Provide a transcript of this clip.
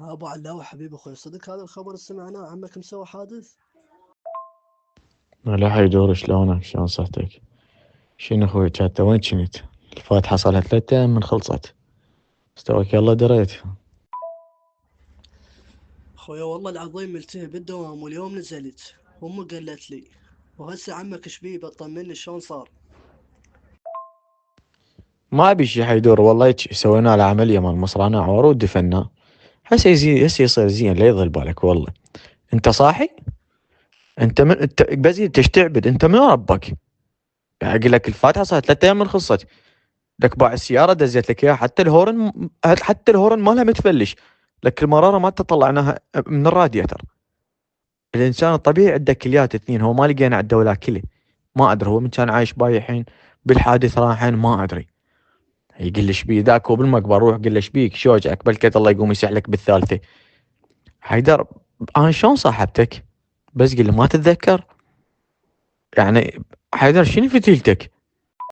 ابو علاوي حبيبي اخوي، صدق هذا الخبر اللي سمعناه عمك مسوي حادث؟ لا حيدور، شلونك؟ شلون صحتك؟ شنو اخوي كانت وين كنت؟ الفاتحة صار لها 3 ايام من خلصت. استوك يلا دريت. خويا والله العظيم ملتهي بالدوام، واليوم نزلت امي قالت لي. وهسه عمك شبيه بطمني شلون صار؟ ما ابي شي حيدور والله، سوينا له عملية مال مصرانة عور ودفناه. هسه يزين، هسه يصير زين، لا يضل بالك والله. انت صاحي؟ انت من انت بس تشتعبد؟ انت من ربك؟ اقول لك الفاتحة صارت 3 ايام من خلصت. لك باع السيارة دزيت لك اياها، حتى الهورن مالها متفلش. لك المرارة ما طلعناها من الرادياتر. الانسان الطبيعي عنده كليات 2، هو ما لقينا عنده ولا كلي. ما ادري هو من كان عايش بايحين بالحادث راحين، ما ادري. يقول لي شبيه ذاك، هو بالمقبره روح قل له شبيك شوجك، بلكت الله يقوم يسحلك بالثالثه. حيدر، انا شلون صاحبتك؟ بس قل لي ما تتذكر يعني. حيدر شنو فتيلتك؟